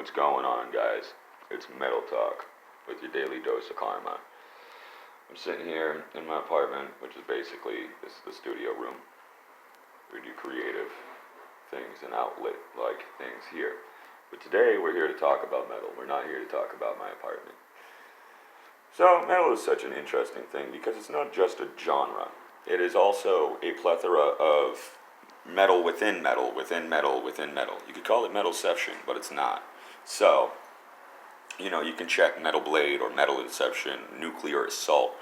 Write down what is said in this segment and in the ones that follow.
What's going on, guys? It's Metal Talk with your daily dose of karma. I'm sitting here in my apartment, which is basically this is the studio room. We do creative things and outlet like things here. But today we're here to talk about metal. We're not here to talk about my apartment. So metal is such an interesting thing because it's not just a genre. It is also a plethora of metal within metal, within metal, within metal. You could call it metalception, but it's not. So, you can check Metal Blade or Metal Inception, Nuclear Assault,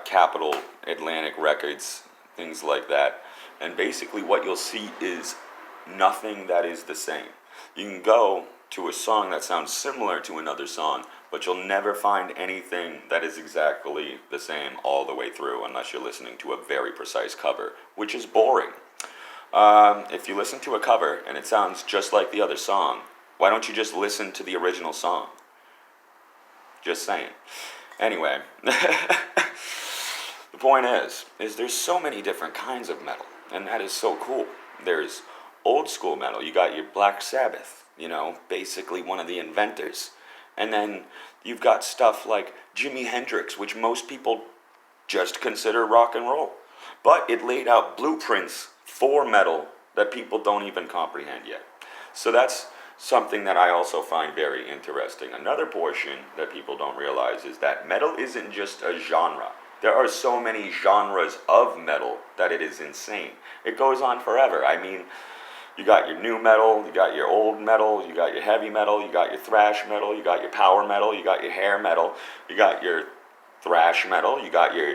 Capitol, Atlantic Records, things like that. And basically what you'll see is nothing that is the same. You can go to a song that sounds similar to another song, but you'll never find anything that is exactly the same all the way through unless you're listening to a very precise cover, which is boring. If you listen to a cover and it sounds just like the other song, why don't you just listen to the original song? Just saying. Anyway, the point is there's so many different kinds of metal, and that is so cool. There's old school metal. You got your Black Sabbath, basically one of the inventors. And then you've got stuff like Jimi Hendrix, which most people just consider rock and roll. But it laid out blueprints for metal that people don't even comprehend yet. So that's something that I also find very interesting. Another portion that people don't realize is that metal isn't just a genre. There are so many genres of metal that it is insane. It goes on forever. I mean, you got your new metal, you got your old metal, you got your heavy metal, you got your thrash metal, you got your power metal, you got your hair metal, you got your thrash metal, you got your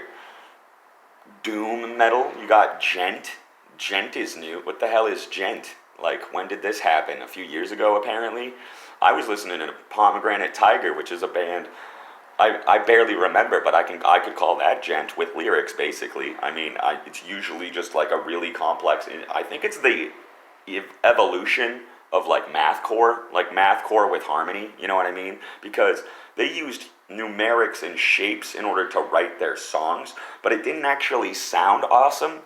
doom metal, you got gent. Gent is new. What the hell is gent? Like, when did this happen? A few years ago, apparently? I was listening to Pomegranate Tiger, which is a band I barely remember, but I could call that gent with lyrics, basically. I mean, it's usually just like a really complex. I think it's the evolution of like mathcore with harmony. You know what I mean? Because they used numerics and shapes in order to write their songs, but it didn't actually sound awesome.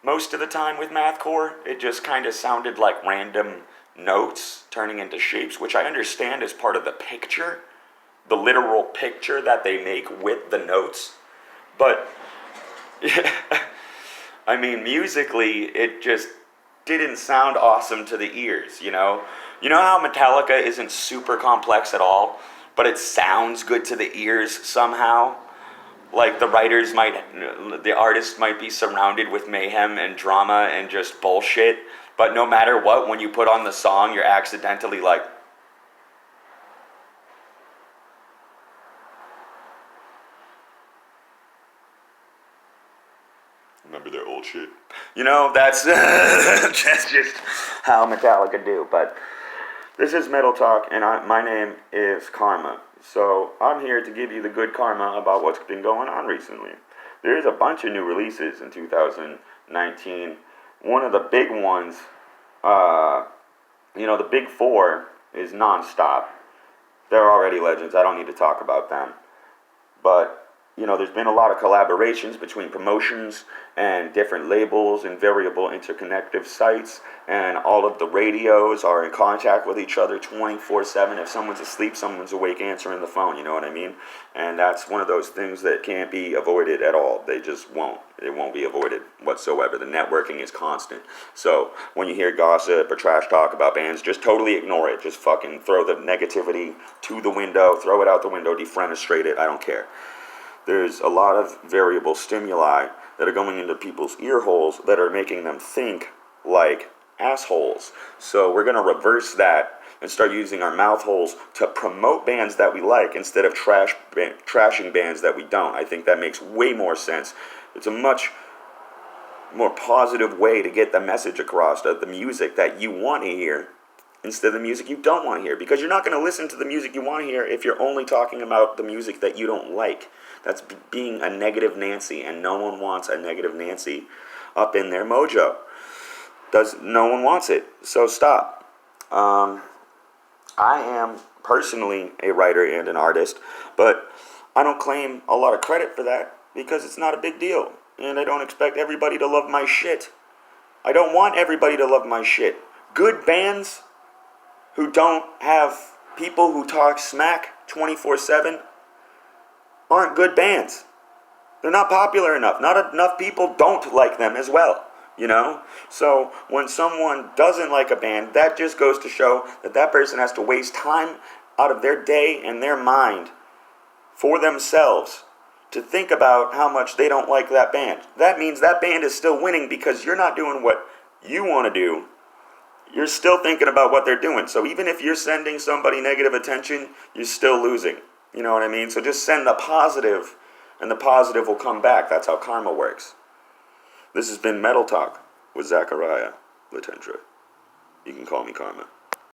Most of the time with mathcore, it just kind of sounded like random notes turning into shapes, which I understand is part of the picture, the literal picture that they make with the notes. But, I mean, musically, it just didn't sound awesome to the ears, You know how Metallica isn't super complex at all, but it sounds good to the ears somehow? Like the artist might be surrounded with mayhem and drama and just bullshit, but no matter what, when you put on the song, you're accidentally like, remember their old shit. That's that's just how Metallica do. But this is Metal Talk, and my name is Karma. So I'm here to give you the good karma about what's been going on recently. There's a bunch of new releases in 2019. One of the big ones, the big four is Nonstop. They're already legends. I don't need to talk about them. But there's been a lot of collaborations between promotions and different labels and variable interconnective sites, and all of the radios are in contact with each other 24/7. If someone's asleep, someone's awake answering the phone, you know what I mean? And that's one of those things that can't be avoided at all. They just won't. It won't be avoided whatsoever. The networking is constant. So when you hear gossip or trash talk about bands, just totally ignore it. Just fucking throw the negativity to the window, throw it out the window, defenestrate it. I don't care. There's a lot of variable stimuli that are going into people's ear holes that are making them think like assholes. So we're going to reverse that and start using our mouth holes to promote bands that we like instead of trashing bands that we don't. I think that makes way more sense. It's a much more positive way to get the message across of the music that you want to hear instead of the music you don't want to hear. Because you're not going to listen to the music you want to hear if you're only talking about the music that you don't like. That's being a negative Nancy, and no one wants a negative Nancy up in their mojo. No one wants it, so stop. I am personally a writer and an artist, but I don't claim a lot of credit for that because it's not a big deal, and I don't expect everybody to love my shit. I don't want everybody to love my shit. Good bands who don't have people who talk smack 24/7 aren't good bands. They're not popular enough. Not enough people don't like them as well, you know? So when someone doesn't like a band, that just goes to show that that person has to waste time out of their day and their mind for themselves to think about how much they don't like that band. That means that band is still winning because you're not doing what you want to do. You're still thinking about what they're doing. So even if you're sending somebody negative attention, you're still losing. You know what I mean? So just send the positive, and the positive will come back. That's how karma works. This has been Metal Talk with Zachariah Latentra. You can call me Karma.